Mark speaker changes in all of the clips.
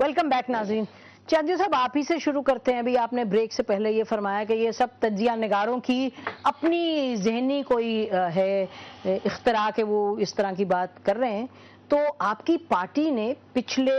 Speaker 1: Welcome back नाज़रीन। चांदी साहब, आप ही से शुरू करते हैं। अभी आपने ब्रेक से पहले ये फरमाया कि ये सब तज्जिया निगारों की अपनी जहनी कोई है इख्तरा के वो इस तरह की बात कर रहे हैं। तो आपकी पार्टी ने पिछले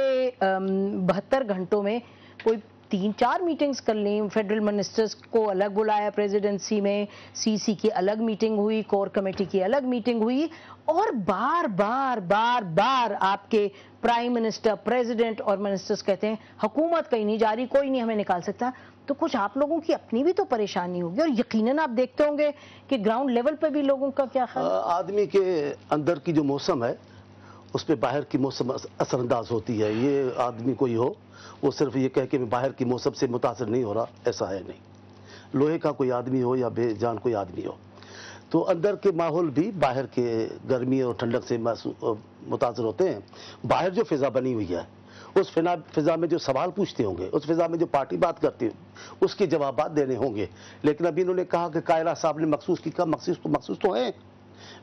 Speaker 1: 72 घंटों में कोई 3-4 मीटिंग्स कर ली। फेडरल मिनिस्टर्स को अलग बुलाया प्रेसिडेंसी में, सीसी की अलग मीटिंग हुई, कोर कमेटी की अलग मीटिंग हुई, और बार बार आपके प्राइम मिनिस्टर, प्रेसिडेंट और मिनिस्टर्स कहते हैं हुकूमत कहीं नहीं जा रही, कोई नहीं हमें निकाल सकता। तो कुछ आप लोगों की अपनी भी तो परेशानी होगी, और यकीनन आप देखते होंगे कि ग्राउंड लेवल पे भी लोगों का क्या ख्याल है?
Speaker 2: आदमी के अंदर की जो मौसम है उस पर बाहर की मौसम असरअंदाज होती है। ये आदमी कोई हो वो सिर्फ ये कह के मैं बाहर की मौसम से मुतासर नहीं हो रहा, ऐसा है नहीं। लोहे का कोई आदमी हो या बेजान कोई आदमी हो, तो अंदर के माहौल भी बाहर के गर्मी और ठंडक से मुतासर होते हैं। बाहर जो फिजा बनी हुई है उस फिजा में जो सवाल पूछते होंगे, उस फिजा में जो पार्टी बात करती है उसके जवाब देने होंगे। लेकिन अभी इन्होंने कहा कि कायरा साहब ने मखसूस की, कहा मखसूस तो है।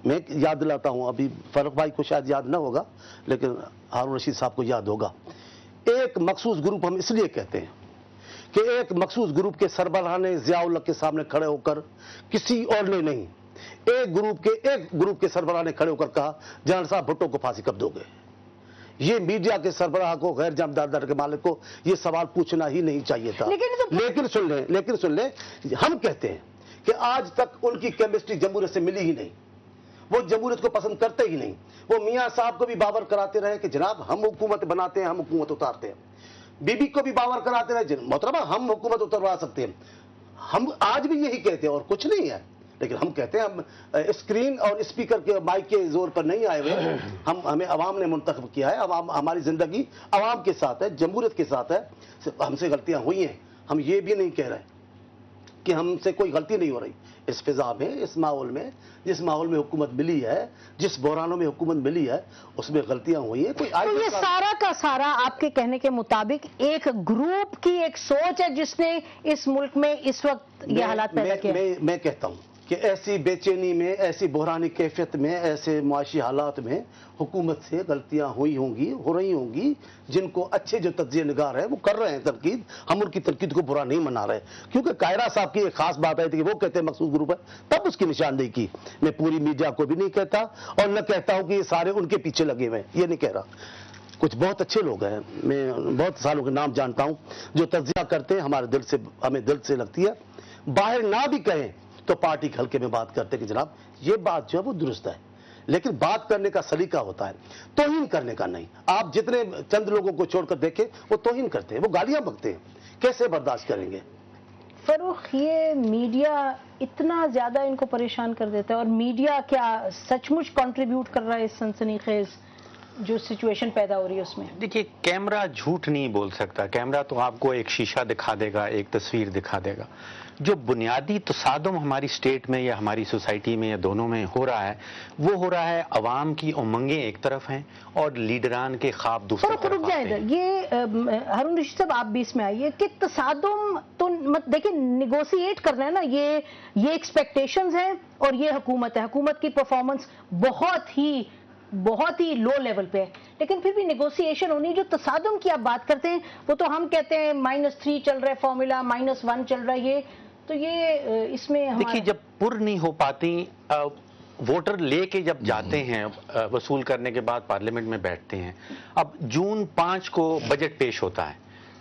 Speaker 2: मैं याद दिलाता हूं, अभी फरूख भाई को शायद याद ना होगा लेकिन हारून रशीद साहब को याद होगा। एक मखसूस ग्रुप हम इसलिए कहते हैं कि एक मखसूस ग्रुप के सरबराह ने ज़िया-उल हक के सामने खड़े होकर, किसी और ने नहीं, एक ग्रुप के सरबराह ने खड़े होकर कहा जनरल साहब भुट्टो को फांसी कब दोगे। ये मीडिया के सरबराह को, गैर जामदार के मालिक को ये सवाल पूछना ही नहीं चाहिए था। लेकिन सुन ले, हम कहते हैं कि आज तक उनकी केमिस्ट्री जमहूरियत से मिली ही नहीं, वो जमहूरियत को पसंद करते ही नहीं। वो मियां साहब को भी बावर कराते रहे कि जनाब हम हुकूमत बनाते हैं, हम हुकूमत उतारते हैं। बीबी को भी बावर कराते रहे, मोहतरमा हम हुकूमत उतरवा सकते हैं। हम आज भी यही कहते हैं और कुछ नहीं है। लेकिन हम कहते हैं हम स्क्रीन और स्पीकर के माइक के जोर पर नहीं आए हुए, हमें अवाम ने मुंतखब किया है। अवाम, हमारी जिंदगी अवाम के साथ है, जमहूरियत के साथ है। हमसे गलतियां हुई हैं, हम ये भी नहीं कह रहे कि हमसे कोई गलती नहीं हो रही। इस फिजा में, इस माहौल में, जिस माहौल में हुकूमत मिली है, जिस बहरानों में हुकूमत मिली है, उसमें गलतियां हुई है।
Speaker 1: तो ये सारा का सारा आपके कहने के मुताबिक एक ग्रुप की एक सोच है जिसने इस मुल्क में इस वक्त ये हालात पैदा किए।
Speaker 2: मैं कहता हूं कि ऐसी बेचैनी में, ऐसी बहरानी कैफियत में, ऐसे मुआशी हालात में हुकूमत से गलतियां हुई होंगी, हो रही होंगी, जिनको अच्छे जो तज्जिया निगार है वो कर रहे हैं तनकीद। हम उनकी तनकीद को बुरा नहीं मना रहे, क्योंकि कायरा साहब की एक खास बात आई थी कि वो कहते हैं मखसूस ग्रुप है, तब उसकी निशानदेही की। मैं पूरी मीडिया को भी नहीं कहता और न कहता हूं कि ये सारे उनके पीछे लगे हुए हैं, ये नहीं कह रहा। कुछ बहुत अच्छे लोग हैं, मैं बहुत सालों के नाम जानता हूं जो तज्जिया करते हैं, हमारे दिल से, हमें दिल से लगती है। बाहर ना भी कहें तो पार्टी के हल्के में बात करते कि जनाब ये बात जो है वो दुरुस्त है। लेकिन बात करने का सलीका होता है, तौहीन करने का नहीं। आप जितने चंद लोगों को छोड़कर देखें वो तौहीन करते हैं, वो गालियां बकते हैं, कैसे बर्दाश्त करेंगे?
Speaker 1: फरूख, ये मीडिया इतना ज्यादा इनको परेशान कर देता है, और मीडिया क्या सचमुच कंट्रीब्यूट कर रहा है इस सनसनीखेज जो सिचुएशन पैदा हो रही है उसमें?
Speaker 3: देखिए, कैमरा झूठ नहीं बोल सकता। कैमरा तो आपको एक शीशा दिखा देगा, एक तस्वीर दिखा देगा। जो बुनियादी तसादुम हमारी स्टेट में या हमारी सोसाइटी में या दोनों में हो रहा है, वो हो रहा है अवाम की उमंगें एक तरफ हैं और लीडरान के ख्वाब दूसरी तरफ हैं।
Speaker 1: ये हारून रशीद साहब, आप भी इसमें आइए कि तसादुम तो मत देखिए, निगोशिएट करना है ना, ये एक्सपेक्टेशंस हैं और ये हुकूमत है। हुकूमत की परफॉर्मेंस बहुत ही लो लेवल पे है, लेकिन फिर भी नेगोशिएशन होनी। जो तसादुम की आप बात करते हैं वो तो हम कहते हैं -3 चल रहा है फॉर्मूला, -1 चल रहा है। ये तो ये इसमें
Speaker 3: देखिए, जब पुर नहीं हो पाती, वोटर लेके जब जाते हैं वसूल करने के बाद पार्लियामेंट में बैठते हैं। अब जून 5 को बजट पेश होता है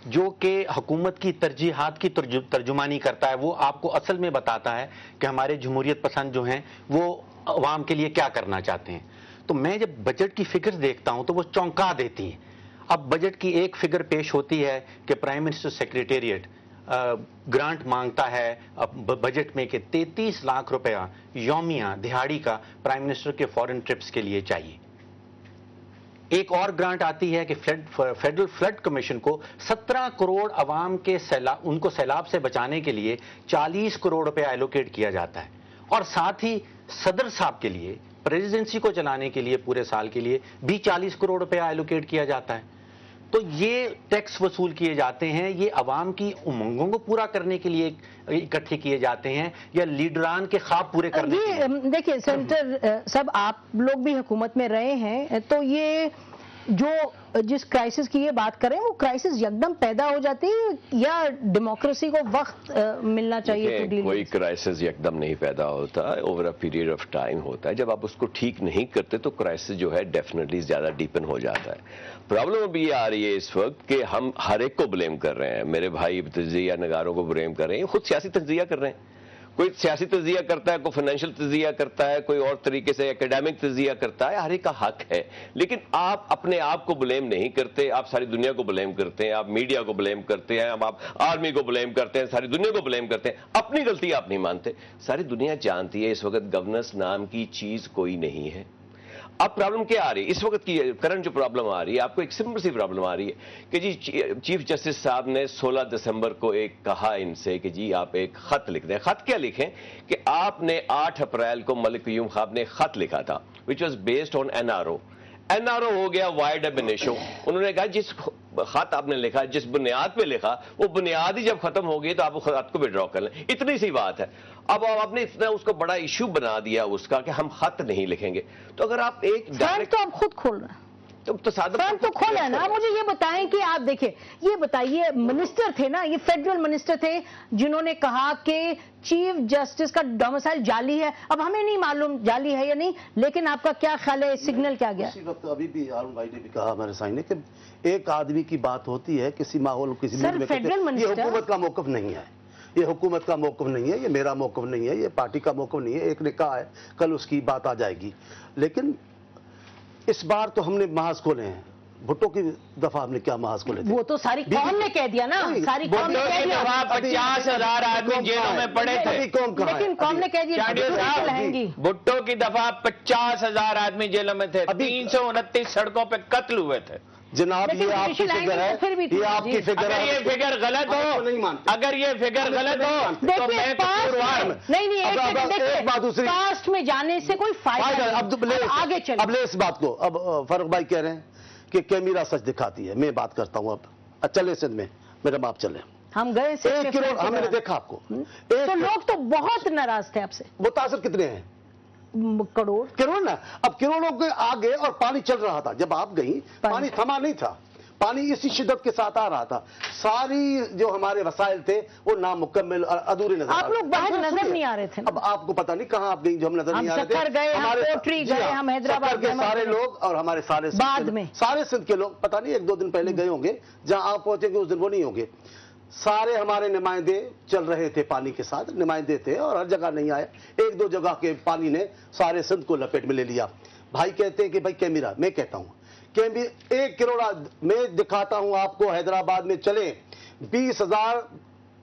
Speaker 3: जो कि हुकूमत की तरजीहात की तर्जुमानी करता है। वो आपको असल में बताता है कि हमारे जमहूरियत पसंद जो हैं वो अवाम के लिए क्या करना चाहते हैं। तो मैं जब बजट की फिगर देखता हूं तो वो चौंका देती हैं। अब बजट की एक फिगर पेश होती है कि प्राइम मिनिस्टर सेक्रेटेरिएट ग्रांट मांगता है बजट में कि 33 लाख रुपया यौमिया दिहाड़ी का प्राइम मिनिस्टर के फॉरेन ट्रिप्स के लिए चाहिए। एक और ग्रांट आती है कि फेडरल फ्लड कमीशन को 17 करोड़ अवाम के उनको सैलाब से बचाने के लिए 40 करोड़ रुपया एलोकेट किया जाता है, और साथ ही सदर साहब के लिए प्रेसिडेंसी को चलाने के लिए पूरे साल के लिए भी 40 करोड़ रुपया एलोकेट किया जाता है। तो ये टैक्स वसूल किए जाते हैं, ये अवाम की उमंगों को पूरा करने के लिए इकट्ठे किए जाते हैं या लीडरान के ख्वाब पूरे करने के लिए?
Speaker 1: देखिए सेंटर साहब, आप लोग भी हुकूमत में रहे हैं, तो ये जो जिस क्राइसिस की ये बात करें वो क्राइसिस यकदम पैदा हो जाती है या डेमोक्रेसी को वक्त मिलना चाहिए to deal
Speaker 4: कोई
Speaker 1: with?
Speaker 4: क्राइसिस एकदम नहीं पैदा होता, over a period of time होता है। जब आप उसको ठीक नहीं करते तो क्राइसिस जो है डेफिनेटली ज्यादा डीपन हो जाता है। प्रॉब्लम अभी ये आ रही है इस वक्त कि हम हर एक को ब्लेम कर रहे हैं, मेरे भाई तजिया नगारों को ब्लेम कर रहे हैं, खुद सियासी तजिया कर रहे हैं। कोई सियासी तजिया करता है, कोई फाइनेंशियल तजिया करता है, कोई और तरीके से एकेडमिक तजिया करता है, हर एक का हक है। लेकिन आप अपने आप को ब्लेम नहीं करते, आप सारी दुनिया को ब्लेम करते हैं, आप मीडिया को ब्लेम करते हैं, आप आर्मी को ब्लेम करते हैं, सारी दुनिया को ब्लेम करते हैं, अपनी गलती आप नहीं मानते। सारी दुनिया जानती है इस वक्त गवर्नेंस नाम की चीज कोई नहीं है। अब प्रॉब्लम क्या आ रही है इस वक्त की करंट जो प्रॉब्लम आ रही है, आपको एक सिंपल सी प्रॉब्लम आ रही है कि जी चीफ जस्टिस साहब ने 16 दिसंबर को एक कहा इनसे कि जी आप एक खत लिख दें। खत क्या लिखें कि आपने 8 अप्रैल को मलिक क़य्यूम खान ने खत लिखा था which was based on NRO हो गया वाइड एब इशू। उन्होंने कहा जिस खत आपने लिखा, जिस बुनियाद पे लिखा, वो बुनियाद ही जब खत्म हो गई तो आप खत को विड्रॉ कर लें, इतनी सी बात है। अब आपने इतना उसको बड़ा इशू बना दिया उसका कि हम खत नहीं लिखेंगे। तो अगर आप एक
Speaker 1: तो आप खुद खोल रहे हैं तो खोला है ना। मुझे ये बताएं कि आप देखिए, ये बताइए मिनिस्टर थे ना, ये फेडरल मिनिस्टर थे जिन्होंने कहा कि चीफ जस्टिस का डोमिसाइल जाली है। अब हमें नहीं मालूम जाली है या नहीं, लेकिन आपका क्या ख्याल है, सिग्नल क्या गया?
Speaker 2: इसी वक्त अभी भी हारून भाई ने भी कहा हमारे सामने कि एक आदमी की बात होती है किसी माहौल किसी
Speaker 1: सर, फेडरल
Speaker 2: में, ये हुकूमत का मौक़िफ़ नहीं है, ये हुकूमत का मौक़िफ़ नहीं है, ये मेरा मौक़िफ़ नहीं है, ये पार्टी का मौक़िफ़ नहीं है। एक ने कहा है, कल उसकी बात आ जाएगी। लेकिन इस बार तो हमने महाज खोले हैं। भुट्टो की दफा हमने क्या महाज खोले थे?
Speaker 1: वो तो सारी कौम ने कह दिया ना, सारी कौम ने कह दिया।
Speaker 3: 50,000 आदमी जेलों में पड़े थे,
Speaker 1: लेकिन कौम ने कह दिया
Speaker 3: भुट्टो की दफा 50,000 आदमी जेलों में थे, 329 सड़कों पे कत्ल हुए थे।
Speaker 2: जनाब ये आपकी फिगर है, ये आपकी फिगर है।
Speaker 3: ये फिगर गलत हो, अगर ये फिगर गलत हो तो मैं
Speaker 1: नहीं एक बात दूसरी, पास्ट में जाने से कोई फायदा नहीं। आगे चलो,
Speaker 2: अब ले इस बात को। अब फारूक भाई कह रहे हैं कि कैमरा सच दिखाती है। मैं बात करता हूं अब चले सिंध में, मेरे बाप चले,
Speaker 1: हम गए
Speaker 2: 1 करोड़ हमने देखा आपको।
Speaker 1: तो लोग तो बहुत नाराज थे आपसे।
Speaker 2: मुतासिर कितने हैं?
Speaker 1: करोड़
Speaker 2: ना। अब करोड़ों के आगे और पानी चल रहा था। जब आप गई पानी थमा नहीं था, पानी इसी शिद्दत के साथ आ रहा था। सारी जो हमारे वसाइल थे वो नामुकम्मल अधूरे नजर
Speaker 1: आप लोग बाहर नजर नहीं आ रहे थे।
Speaker 2: अब आपको पता नहीं कहां आप गई जो हम नजर नहीं आ रहे थे।
Speaker 1: गए, हमारे कोटरी गए, हम हैदराबाद
Speaker 2: के सारे लोग और हमारे सारे
Speaker 1: बाद में
Speaker 2: सारे सिंध के लोग पता नहीं 1-2 दिन पहले गए होंगे। जहां आप पहुंचेंगे उस दिन वो नहीं होंगे। सारे हमारे नुमाइंदे चल रहे थे पानी के साथ, नुमाइंदे थे और हर जगह नहीं आए। 1-2 जगह के पानी ने सारे सिंध को लपेट में ले लिया। भाई कहते हैं कि भाई कैमरा, मैं कहता हूं कि 1 करोड़ मैं दिखाता हूं आपको। हैदराबाद में चले 20,000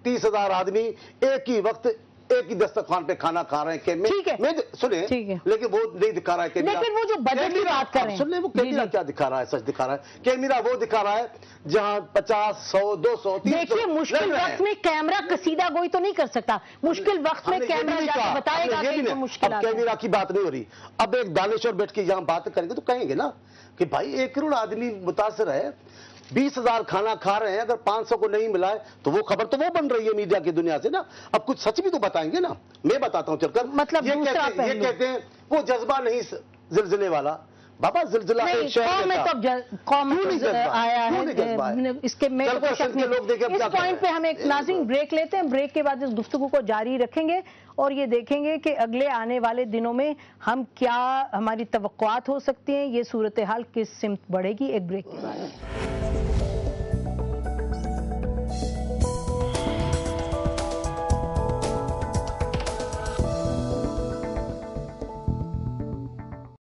Speaker 2: 30,000 आदमी एक ही वक्त एक ही दस्तरखान पे खाना खा रहे हैं। मैं सुने, लेकिन वो नहीं दिखा रहा है।
Speaker 1: लेकिन वो जो बजट की बात कर रहे हैं,
Speaker 2: सुन वो कैमरा क्या दिखा रहा है? सच दिखा रहा है। कैमरा वो दिखा रहा है जहां 50, 100, 200, 300।
Speaker 1: देखिए, मुश्किल वक्त में कैमरा कसीदा गोई तो नहीं कर सकता। मुश्किल वक्त में कैमरा जाके बताएगा कि मुश्किल।
Speaker 2: कैमरा की बात नहीं हो रही। अब एक दानेश्वर बैठ के यहाँ बात करेंगे तो कहेंगे ना कि भाई 1 करोड़ आदमी मुतासर है, 20,000 खाना खा रहे हैं, अगर 500 को नहीं मिला है तो वो खबर तो वो बन रही है मीडिया की दुनिया से ना। अब कुछ सच भी तो बताएंगे ना। मैं बताता हूं चलकर,
Speaker 1: मतलब
Speaker 2: ये कहते हैं वो जज्बा नहीं जिलजिले वाला। बाबा जिलजिला एक शहर में
Speaker 1: कौम आया है, इसके में कोई शक नहीं। इस पॉइंट पे हम एक नाज़रीन ब्रेक लेते हैं। ब्रेक के बाद इस गुफ्तगू को जारी रखेंगे और ये देखेंगे कि अगले आने वाले दिनों में हम क्या, हमारी तवक्कुआत हो सकती हैं, ये सूरत हाल किस सिमत बढ़ेगी। एक ब्रेक के बाद।